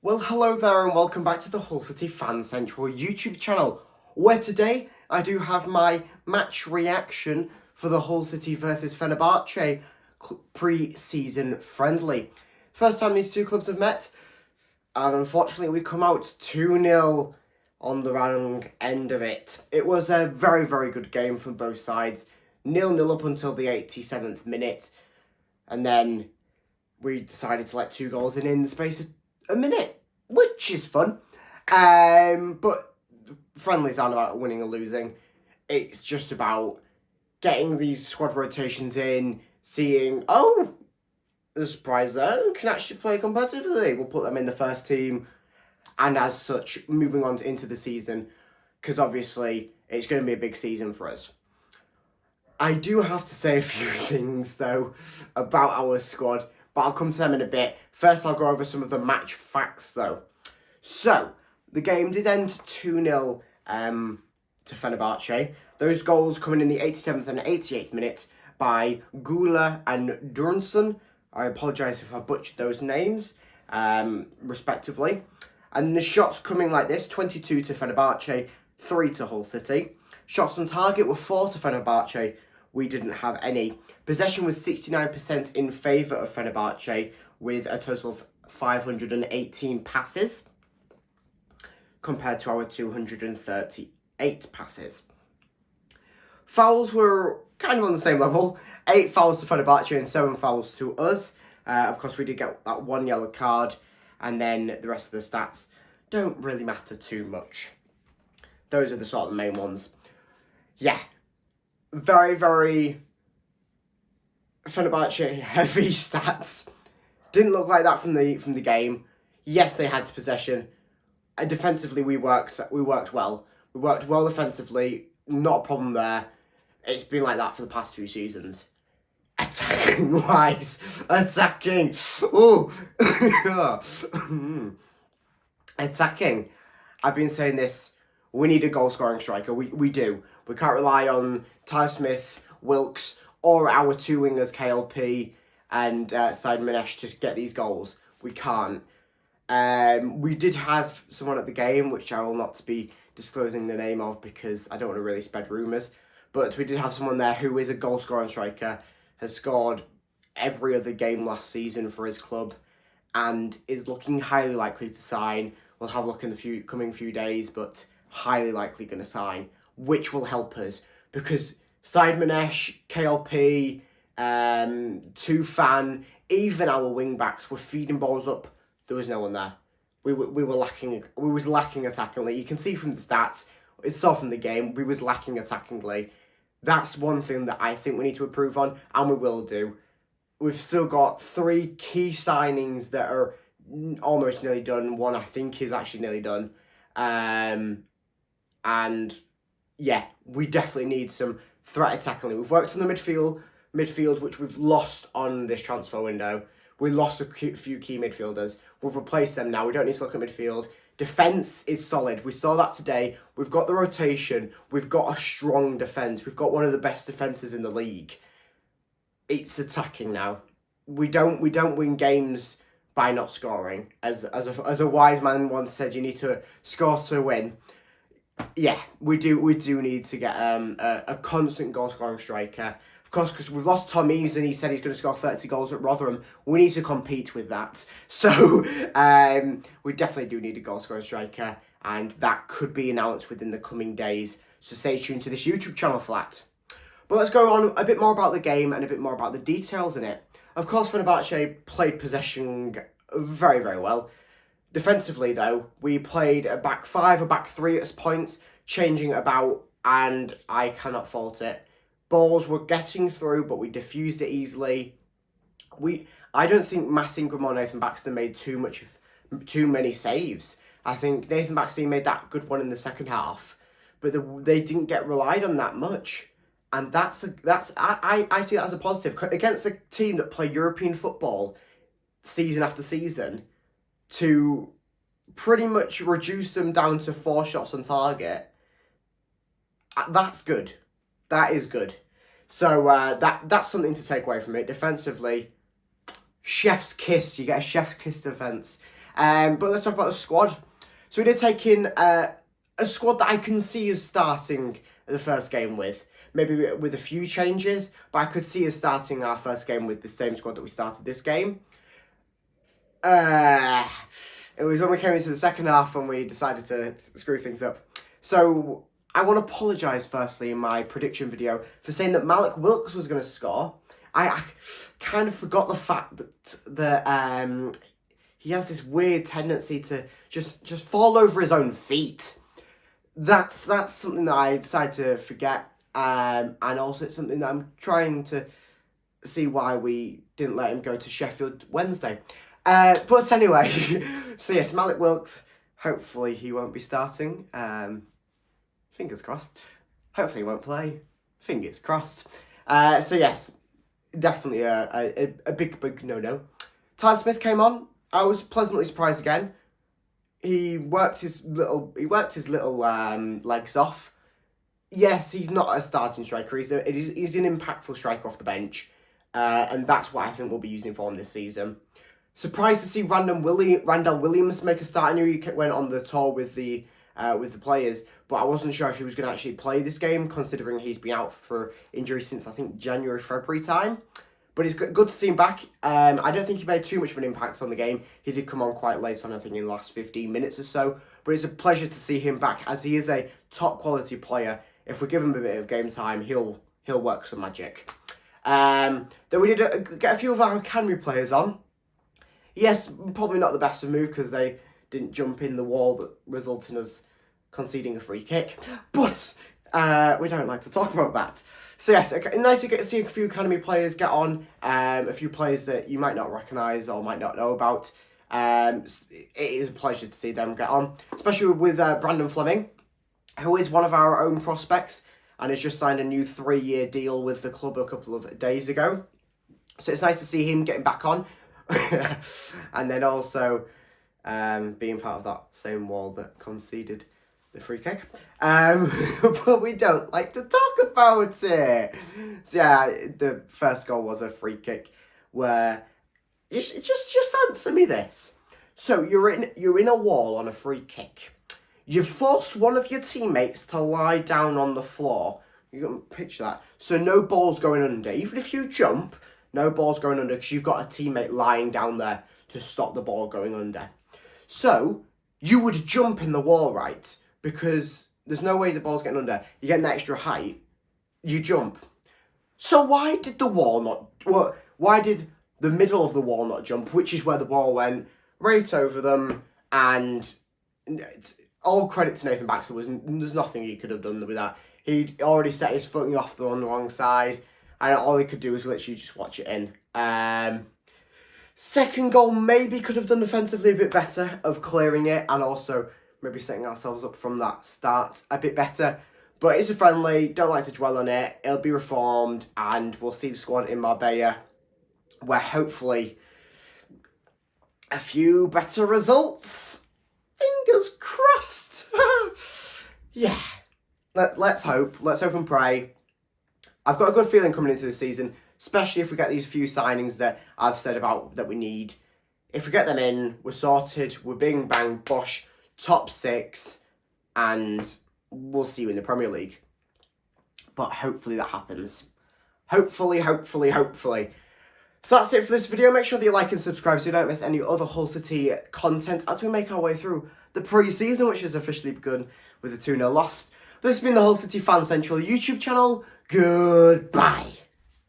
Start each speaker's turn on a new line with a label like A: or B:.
A: Well, hello there and welcome back to the Hull City Fan Central YouTube channel, where today I do have my match reaction for the Hull City versus Fenerbahce pre-season friendly. First time these two clubs have met, and unfortunately we come out 2-0 on the wrong end of it. It was a very, very good game from both sides. 0-0 up until the 87th minute, and then we decided to let 2 goals in the space of a minute, which is fun. But friendlies aren't about winning or losing. It's just about getting these squad rotations in, seeing, oh, there's a surprise there, who can actually play competitively. We'll put them in the first team, and as such, moving on into the season, because obviously it's going to be a big season for us. I do have to say a few things, though, about our squad, but I'll come to them in a bit. First, I'll go over some of the match facts, though. So, the game did end 2-0 to Fenerbahce. Those goals coming in the 87th and 88th minute by Gula and Durnsson. I apologise if I butchered those names, respectively. And the shots coming like this, 22 to Fenerbahce, 3 to Hull City. Shots on target were 4 to Fenerbahce. We didn't have any. Possession was 69% in favour of Fenerbahce, with a total of 518 passes, compared to our 238 passes. Fouls were kind of on the same level. 8 fouls to Fenerbahce and 7 fouls to us. Of course, we did get that 1 yellow card, and then the rest of the stats don't really matter too much. Those are the sort of the main ones. Yeah, very, very Fenerbahce heavy stats. Didn't look like that from the game. Yes, they had possession. Defensively, we worked well. We worked well defensively. Not a problem there. It's been like that for the past few seasons. Attacking wise, attacking. Oh, attacking. I've been saying this. We need a goal scoring striker. We do. We can't rely on Ty Smith, Wilkes, or our 2 wingers, KLP and Said Manesh, to get these goals. We can't. We did have someone at the game, which I will not be disclosing the name of because I don't want to really spread rumours. But we did have someone there who is a goal scoring striker, has scored every other game last season for his club, and is looking highly likely to sign. We'll have a look in the coming few days, but highly likely going to sign, which will help us because Said Manesh, KLP, Tufan, even our wing backs were feeding balls up. There was no one there. We were lacking. We was lacking attackingly. You can see from the stats. It's saw from the game. We was lacking attackingly. That's one thing that I think we need to improve on, and we will do. We've still got 3 key signings that are almost nearly done. One I think is actually nearly done. And yeah, we definitely need some threat attackingly. We've worked on the midfield, which we've lost on this transfer window. We lost a few key midfielders. We've replaced them now. We don't need to look at midfield. Defence is solid. We saw that today. We've got the rotation. We've got a strong defence. We've got one of the best defences in the league. It's attacking now. We don't win games by not scoring. As a wise man once said, you need to score to win. Yeah, we do need to get a constant goal scoring striker. Of course, because we've lost Tom Eaves and he said he's going to score 30 goals at Rotherham. We need to compete with that. So, we definitely do need a goal scoring striker. And that could be announced within the coming days. So stay tuned to this YouTube channel for that. But let's go on a bit more about the game and a bit more about the details in it. Of course, Fenerbahce played possession very, very well. Defensively, though, we played a back 5, a back 3 at points, changing about, and I cannot fault it. Balls were getting through, but we diffused it easily. I don't think Matt Ingram or Nathan Baxter made too many saves. I think Nathan Baxter made that good one in the second half, but they didn't get relied on that much, and I see that as a positive against a team that play European football season after season. To pretty much reduce them down to 4 shots on target, that's good. That is good. So that's something to take away from it. Defensively, chef's kiss. You get a chef's kiss defence. But let's talk about the squad. So we did take in a squad that I can see us starting the first game with. Maybe with a few changes, but I could see us starting our first game with the same squad that we started this game. It was when we came into the second half when we decided to screw things up. So I want to apologise firstly in my prediction video for saying that Malik Wilks was going to score. I kind of forgot the fact that he has this weird tendency to just fall over his own feet. That's something that I decided to forget. And also it's something that I'm trying to see why we didn't let him go to Sheffield Wednesday. But anyway, so yes, Malik Wilks, hopefully he won't be starting. Fingers crossed. Hopefully he won't play. Fingers crossed. So yes, definitely a big no-no. Tyler Smith came on. I was pleasantly surprised again. He worked his little legs off. Yes, he's not a starting striker. He's an impactful striker off the bench, and that's what I think we'll be using for him this season. Surprised to see Randall Williams make a start. I knew he went on the tour with the players, but I wasn't sure if he was going to actually play this game, considering he's been out for injury since I think January, February time. But it's good to see him back. I don't think he made too much of an impact on the game. He did come on quite late on, I think, in the last 15 minutes or so. But it's a pleasure to see him back, as he is a top quality player. If we give him a bit of game time, he'll work some magic. Then we did get a few of our academy players on. Yes, probably not the best of move because they didn't jump in the wall that resulted in us conceding a free kick. But we don't like to talk about that. So yes, nice to get to see a few academy players get on. A few players that you might not recognise or might not know about. It is a pleasure to see them get on, especially with Brandon Fleming, who is one of our own prospects and has just signed a new 3-year deal with the club a couple of days ago. So it's nice to see him getting back on. And then also being part of that same wall that conceded the free kick. But we don't like to talk about it. So yeah, the first goal was a free kick where just answer me this. So you're in a wall on a free kick. You've forced one of your teammates to lie down on the floor. You can picture that. So no ball's going under. Even if you jump, no ball's going under because you've got a teammate lying down there to stop the ball going under. So you would jump in the wall, right? Because there's no way the ball's getting under. You get an extra height. You jump. So why did the wall not... Why did the middle of the wall not jump, which is where the ball went, right over them, and... All credit to Nathan Baxter. There's nothing he could have done with that. He'd already set his footing off on the wrong side, and all he could do was literally just watch it in. Second goal maybe could have done defensively a bit better of clearing it, and also maybe setting ourselves up from that start a bit better. But it's a friendly, don't like to dwell on it. It'll be reformed, and we'll see the squad in Marbella, where hopefully a few better results. Fingers crossed. Yeah. Let's hope. Let's hope and pray. I've got a good feeling coming into the season, especially if we get these few signings that I've said about that we need. If we get them in, we're sorted. We're bing bang bosh, top 6, and we'll see you in the Premier League. But hopefully that happens. Hopefully. So that's it for this video. Make sure that you like and subscribe so you don't miss any other Hull City content as we make our way through the pre-season, which has officially begun with a 2-0 loss. This has been the Hull City Fan Central YouTube channel. Goodbye.